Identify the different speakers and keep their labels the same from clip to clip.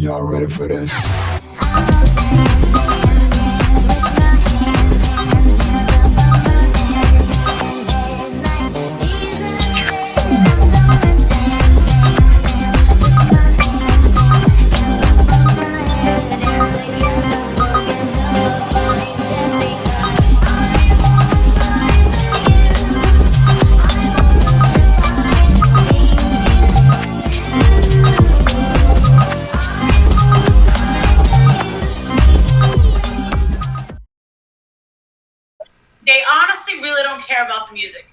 Speaker 1: Y'all ready for this?
Speaker 2: They honestly really don't care about the music.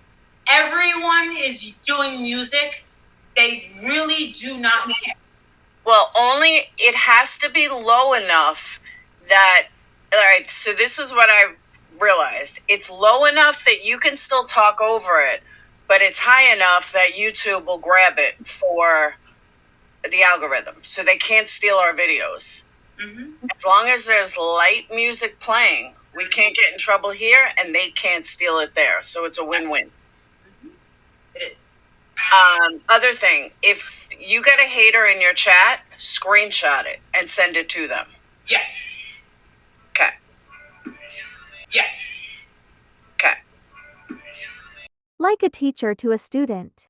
Speaker 2: Everyone is doing music. They really do not care.
Speaker 3: Well, only it has to be low enough that, all right, so this is what I realized. It's low enough that you can still talk over it, but it's high enough that YouTube will grab it for the algorithm. So they can't steal our videos. Mm-hmm. As long as there's light music playing, we can't get in trouble here and they can't steal it there. So it's a win-win.
Speaker 2: Mm-hmm. It is.
Speaker 3: Other thing, if you get a hater in your chat, screenshot it and send it to them.
Speaker 2: Yes.
Speaker 3: Okay.
Speaker 2: Yes.
Speaker 3: Okay.
Speaker 4: Like a teacher to a student,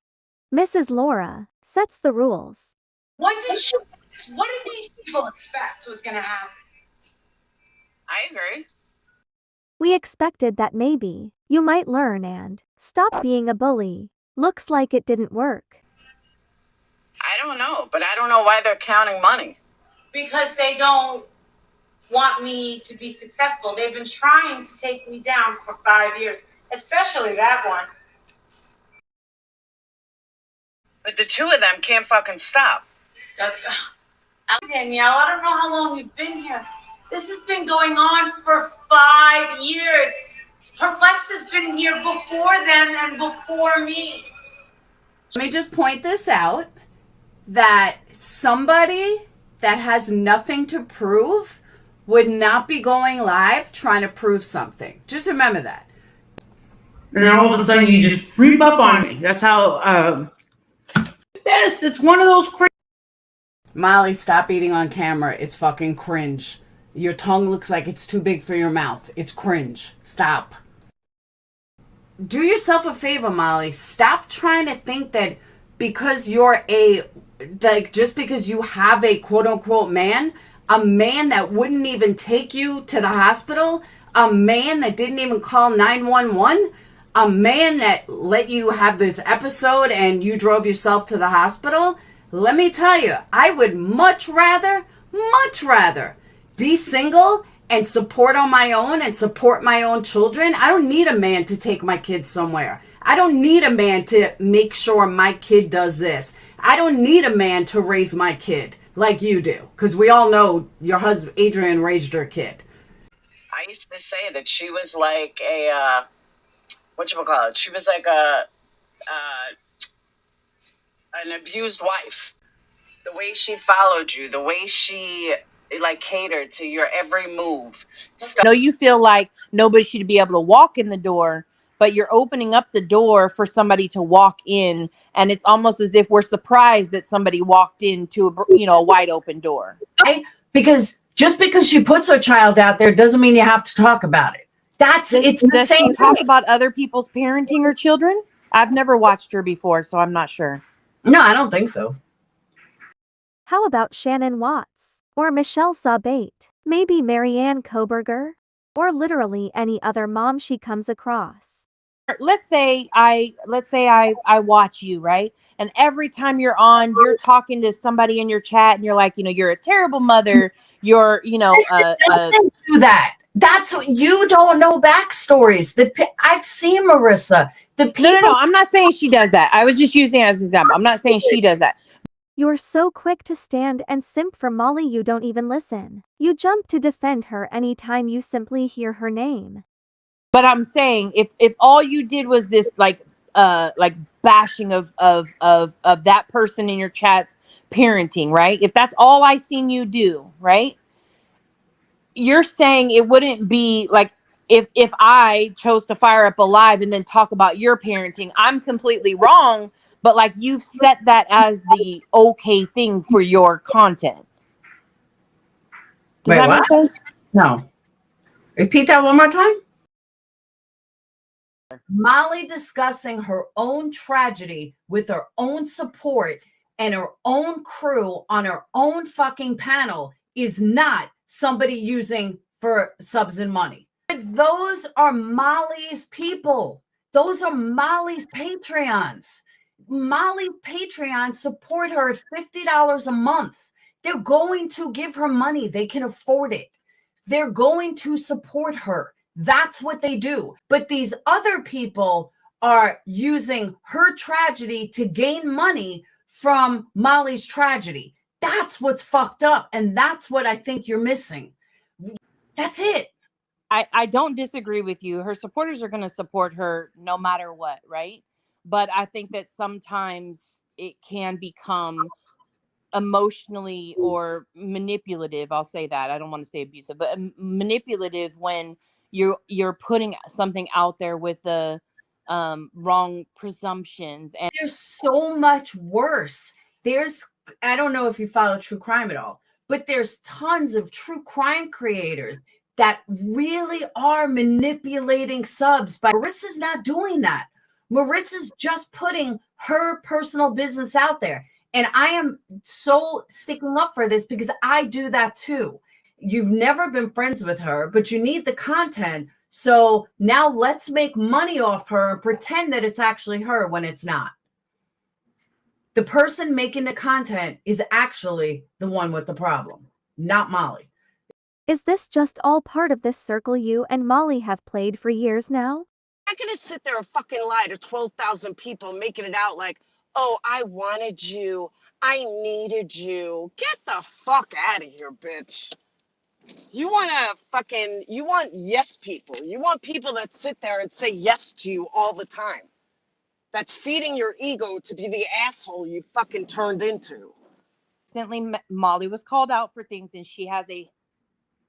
Speaker 4: Mrs. Laauuurra sets the rules.
Speaker 2: What did these people expect was going to happen?
Speaker 3: I agree.
Speaker 4: We expected that maybe you might learn and stop being a bully. Looks like it didn't work.
Speaker 3: I don't know, but I don't know why they're counting money.
Speaker 2: Because they don't want me to be successful. They've been trying to take me down for 5 years, especially that one.
Speaker 3: But the two of them can't fucking stop.
Speaker 2: Danielle, I don't know how long you've been here. This has been going on for 5 years. Perplex has been here before them and before me.
Speaker 5: Let me just point this out, that somebody that has nothing to prove would not be going live trying to prove something. Just remember that.
Speaker 6: And then all of a sudden you just creep up on me. That's how, it's one of those
Speaker 5: Molly, stop eating on camera. It's fucking cringe. Your tongue looks like it's too big for your mouth. It's cringe. Stop. Do yourself a favor, Molly. Stop trying to think that because you're just because you have a quote-unquote man, a man that wouldn't even take you to the hospital, a man that didn't even call 911, a man that let you have this episode and you drove yourself to the hospital. Let me tell you, I would much rather be single and support on my own and support my own children. I don't need a man to take my kids somewhere. I don't need a man to make sure my kid does this. I don't need a man to raise my kid like you do. Because we all know your husband, Adrian, raised your kid.
Speaker 3: I used to say that she was like a, whatchamacallit? She was like an abused wife. The way she followed you, the way she catered to your every move.
Speaker 7: I know you feel like nobody should be able to walk in the door, but you're opening up the door for somebody to walk in, and it's almost as if we're surprised that somebody walked into a wide open door.
Speaker 8: Because just because she puts her child out there doesn't mean you have to talk about it. It's the same thing.
Speaker 7: Talk about other people's parenting or children? I've never watched her before, so I'm not sure.
Speaker 8: No, I don't think so.
Speaker 4: How about Shannon Watts? Or Michelle Sabat? Maybe Marianne Koberger? Or literally any other mom she comes across.
Speaker 7: Let's say I watch you, right? And every time you're on, you're talking to somebody in your chat and you're like, you're a terrible mother. You're,
Speaker 8: don't do that. That's what you don't know backstories. I've seen Marissa.
Speaker 7: No, I'm not saying she does that. I was just using it as an example. I'm not saying she does that.
Speaker 4: You're so quick to stand and simp for Molly you don't even listen. You jump to defend her anytime you simply hear her name.
Speaker 7: But I'm saying if all you did was this bashing of that person in your chat's parenting, right? If that's all I seen you do, right? You're saying it wouldn't be like if I chose to fire up a live and then talk about your parenting, I'm completely wrong. But you've set that as the okay thing for your content. Does that make sense?
Speaker 5: No. Repeat that one more time. Molly discussing her own tragedy with her own support and her own crew on her own fucking panel is not somebody using for subs and money. Those are Molly's people. Those are Molly's Patreons. Molly's Patreons support her at $50 a month. They're going to give her money. They can afford it. They're going to support her. That's what they do. But these other people are using her tragedy to gain money from Molly's tragedy. That's what's fucked up. And that's what I think you're missing. That's it.
Speaker 7: I don't disagree with you. Her supporters are going to support her no matter what, right? But I think that sometimes it can become emotionally or manipulative. I'll say that. I don't want to say abusive, but manipulative when you're putting something out there with the wrong presumptions. And
Speaker 5: there's so much worse. I don't know if you follow true crime at all, but there's tons of true crime creators that really are manipulating subs. But Marissa's not doing that. Marissa's just putting her personal business out there. And I am so sticking up for this because I do that too. You've never been friends with her, but you need the content. So now let's make money off her and pretend that it's actually her when it's not. The person making the content is actually the one with the problem, not Molly.
Speaker 4: Is this just all part of this circle you and Molly have played for years now?
Speaker 1: I'm not going to sit there and fucking lie to 12,000 people, making it out like, oh, I wanted you. I needed you. Get the fuck out of here, bitch. You want yes people. You want people that sit there and say yes to you all the time. That's feeding your ego to be the asshole you fucking turned into.
Speaker 7: Recently, Molly was called out for things, and she has a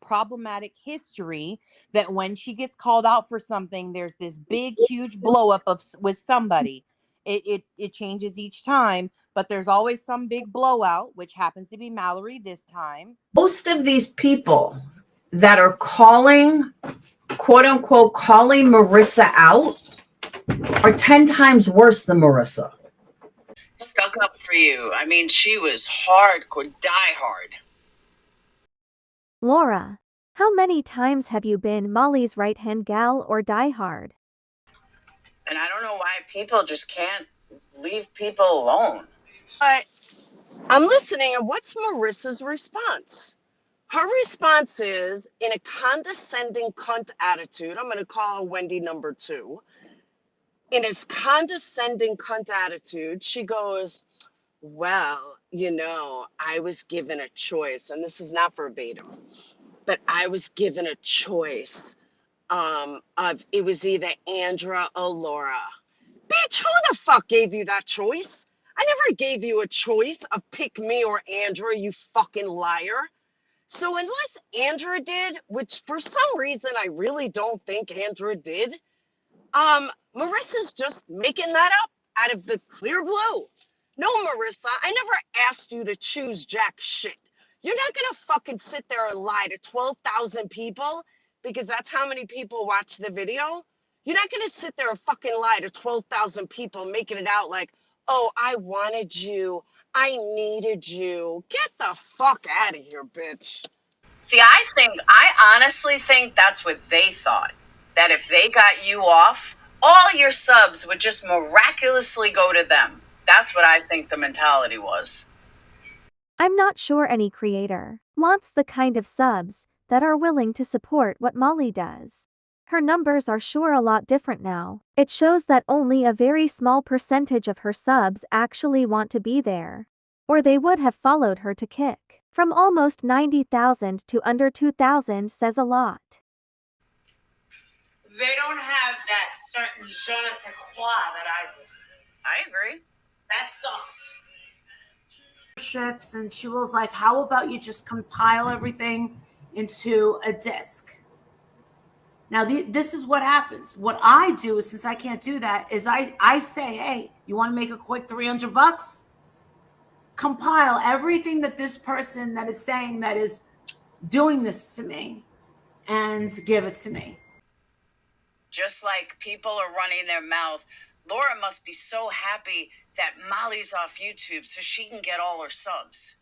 Speaker 7: problematic history that when she gets called out for something, there's this big, huge blow up with somebody. It changes each time, but there's always some big blowout, which happens to be Mallory this time.
Speaker 5: Most of these people that are calling, quote unquote, calling Marissa out are 10 times worse than Marissa.
Speaker 3: Stuck up for you. I mean, she was hardcore, die hard.
Speaker 4: Laura, how many times have you been Molly's right-hand gal or diehard?
Speaker 3: And I don't know why people just can't leave people alone.
Speaker 1: But I'm listening, and what's Marissa's response? Her response is, in a condescending cunt attitude, I'm going to call her Wendy number 2. In his condescending cunt attitude, she goes, well, I was given a choice, and this is not verbatim, but I was given a choice of it was either Andra or Laura. Bitch, who the fuck gave you that choice? I never gave you a choice of pick me or Andra, you fucking liar. So unless Andra did, which for some reason I really don't think Andra did, Marissa's just making that up out of the clear blue. No, Marissa, I never asked you to choose jack shit. You're not gonna fucking sit there and lie to 12,000 people because that's how many people watch the video. You're not gonna sit there and fucking lie to 12,000 people, making it out like, oh, I wanted you, I needed you. Get the fuck out of here, bitch.
Speaker 3: See, I honestly think that's what they thought. That if they got you off, all your subs would just miraculously go to them. That's what I think the mentality was.
Speaker 4: I'm not sure any creator wants the kind of subs that are willing to support what Molly does. Her numbers are sure a lot different now. It shows that only a very small percentage of her subs actually want to be there, or they would have followed her to kick. From almost 90,000 to under 2,000 says a lot.
Speaker 2: They don't have that certain je ne sais quoi that I do.
Speaker 3: I agree.
Speaker 2: That sucks.
Speaker 9: Ships, and she was like, how about you just compile everything into a disc? Now, this is what happens. What I do is, since I can't do that, is I say, hey, you want to make a quick $300? Compile everything that this person that is saying that is doing this to me and give it to me.
Speaker 3: Just like people are running their mouth, Laura must be so happy that Molly's off YouTube so she can get all her subs.